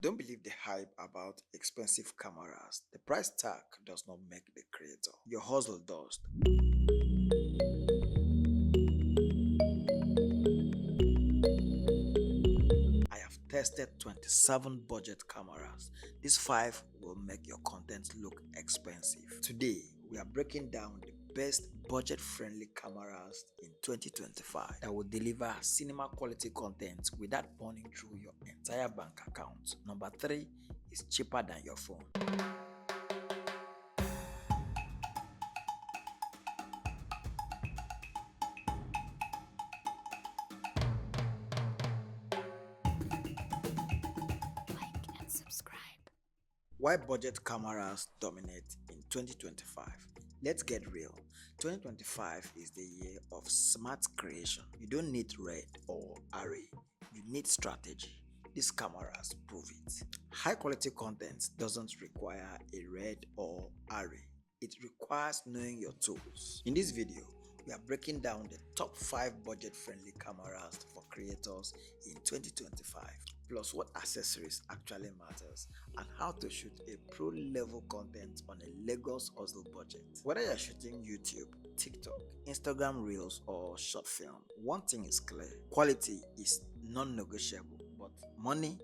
Don't believe the hype about expensive cameras. The price tag does not make the creator. Your hustle does. I have tested 27 budget cameras. These 5 will make your content look expensive. Today, we are breaking down the best budget-friendly cameras in 2025 that will deliver cinema quality content without burning through your entire bank account. Number 3 is cheaper than your phone. Like and subscribe. Why budget cameras dominate in 2025? Let's get real. 2025 is the year of smart creation. You don't need red or array. You need strategy. These cameras prove it. High quality content doesn't require a red or array. It requires knowing your tools. In this video, we are breaking down the top 5 budget-friendly cameras for creators in 2025, plus what accessories actually matters and how to shoot a pro-level content on a Lagos hustle budget. Whether you're shooting YouTube, TikTok, Instagram Reels, or short film, one thing is clear: quality is non-negotiable, but money,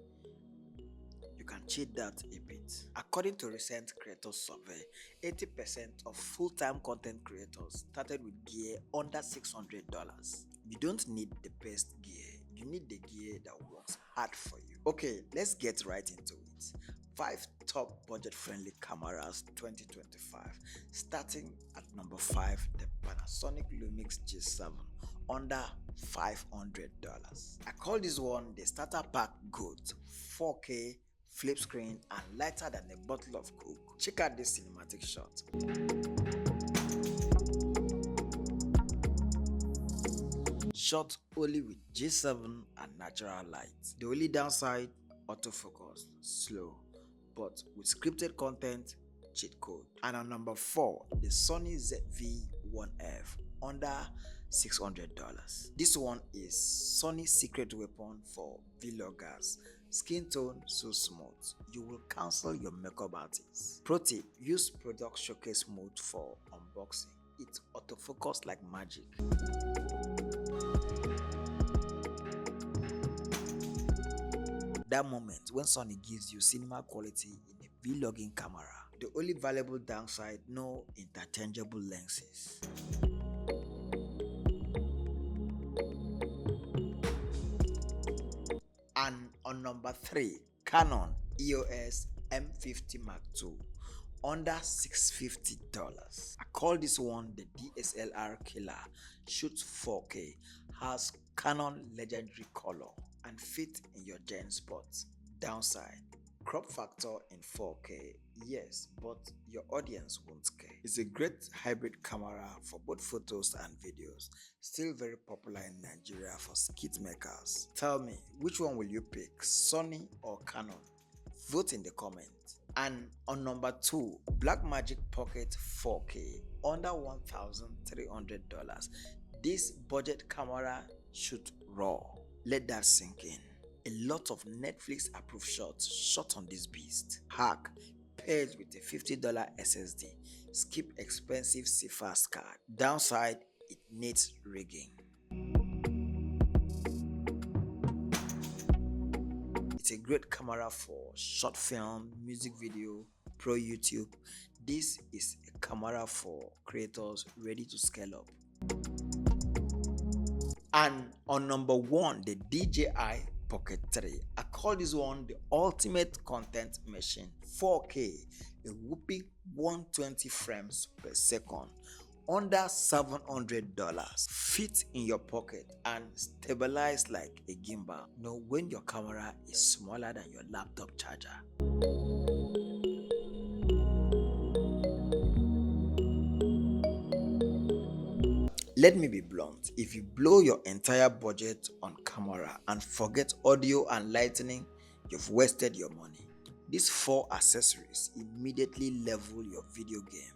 you can cheat that a bit. According to recent creator survey, 80% of full-time content creators started with gear under $600. You don't need the best gear, you need the gear that works hard for you. Okay, let's get right into it. 5 top budget-friendly cameras 2025. Starting at number 5, the Panasonic Lumix G7 under $500. I call this one the starter pack GOAT. 4K, flip screen, and lighter than a bottle of Coke. Check out this cinematic shot. Shot only with G7 and natural light. The only downside, autofocus, slow, but with scripted content, cheat code. And on number 4, the Sony ZV-1F under $600. This one is Sony's secret weapon for vloggers. Skin tone so smooth, you will cancel your makeup artist. Pro tip: use product showcase mode for unboxing. It autofocus like magic. That moment when Sony gives you cinema quality in a vlogging camera. The only valuable downside: no interchangeable lenses. And on number 3, Canon EOS M50 Mark II under $650. I call this one the DSLR killer. Shoots 4K, has Canon legendary color, and fit in your gen spots. Downside: crop factor in 4K, yes, but your audience won't care. It's a great hybrid camera for both photos and videos. Still very popular in Nigeria for skit makers. Tell me, which one will you pick, Sony or Canon? Vote in the comment. And on number 2, Blackmagic Pocket 4K under $1,300. This budget camera shoots raw. Let that sink in. A lot of Netflix approved shots shot on this beast. Hack: paired with a $50 SSD. Skip expensive CFast card. Downside: it needs rigging. It's a great camera for short film, music video, pro YouTube. This is a camera for creators ready to scale up. And on number 1, the DJI Pocket 3. I call this one the ultimate content machine. 4K, a whooping 120 frames per second, under $700. Fit in your pocket and stabilize like a gimbal. Know when your camera is smaller than your laptop charger. Let me be blunt: if you blow your entire budget on camera and forget audio and lighting, you've wasted your money. These 4 accessories immediately level your video game.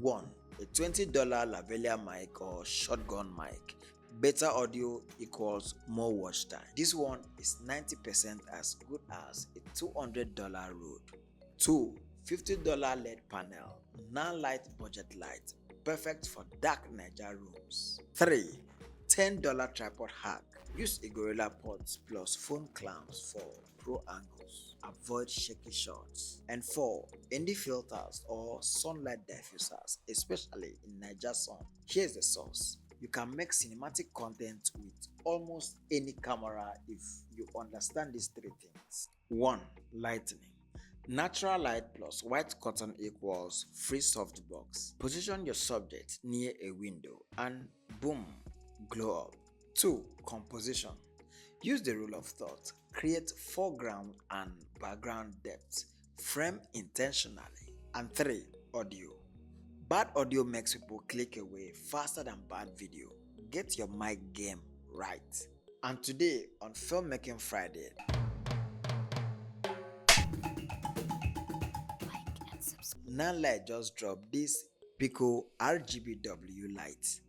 1. A $20 lavalier mic or shotgun mic. Better audio equals more watch time. This one is 90% as good as a $200 Rode. 2. $50 LED panel, non-light budget light, perfect for dark Niger rooms. 3. $10 tripod hack. Use a Gorilla Pods plus phone clamps for pro angles. Avoid shaky shots. And 4. ND filters or sunlight diffusers, especially in Niger sun. Here's the source. You can make cinematic content with almost any camera if you understand these 3 things. 1. Lighting. Natural light plus white cotton equals free softbox. Position your subject near a window and boom, glow up. 2. Composition. Use the rule of thought. Create foreground and background depth. Frame intentionally. And 3. Audio. Bad audio makes people click away faster than bad video. Get your mic game right. And today on Filmmaking Friday, Nanlite just dropped this Pico RGBW light.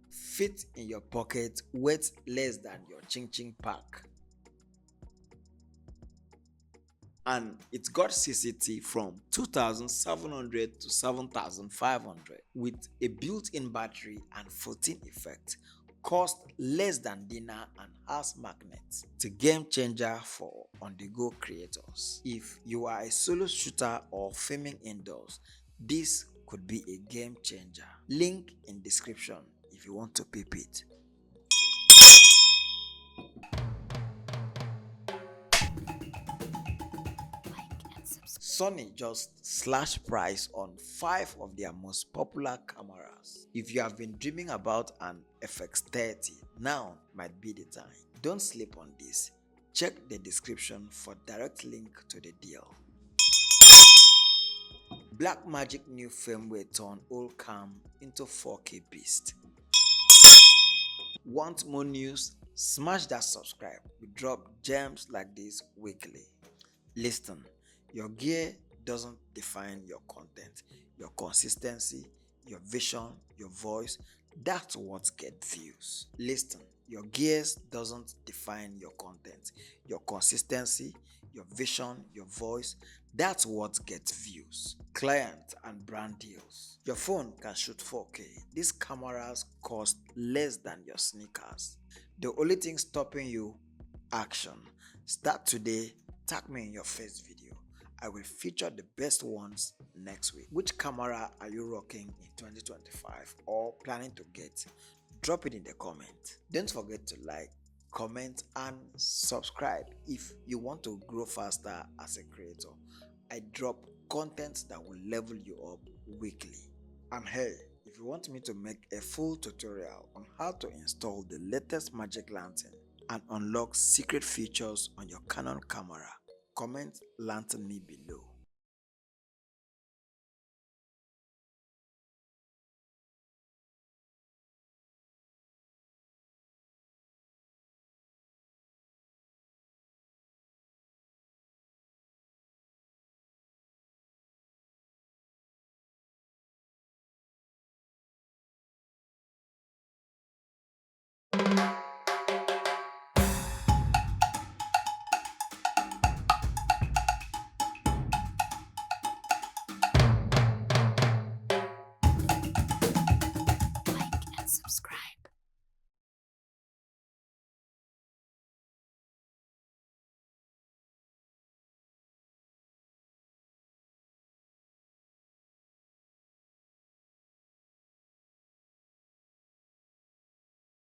Fit in your pocket, weight less than your Ching Ching pack. And it got CCT from 2,700 to 7,500 with a built-in battery and 14 effects. Cost less than dinner and house magnets. It's a game changer for on-the-go creators. If you are a solo shooter or filming indoors, this could be a game changer. Link in description if you want to peep it. Sony just slashed price on 5 of their most popular cameras. If you have been dreaming about an FX30, now might be the time. Don't sleep on this. Check the description for direct link to the deal. Blackmagic new firmware turn old cam into 4K beast. Want more news? Smash that subscribe. We drop gems like this weekly. Listen. Your gear doesn't define your content. Your consistency, your vision, your voice, that's what gets views. Listen, your gears doesn't define your content. Your consistency, your vision, your voice, that's what gets views. Client and brand deals. Your phone can shoot 4K. These cameras cost less than your sneakers. The only thing stopping you, action. Start today, tag me in your first video. I will feature the best ones next week. Which camera are you rocking in 2025 or planning to get? Drop it in the comment. Don't forget to like, comment and subscribe if you want to grow faster as a creator. I drop content that will level you up weekly. And hey, if you want me to make a full tutorial on how to install the latest Magic Lantern and unlock secret features on your Canon camera, comment Lantern me below.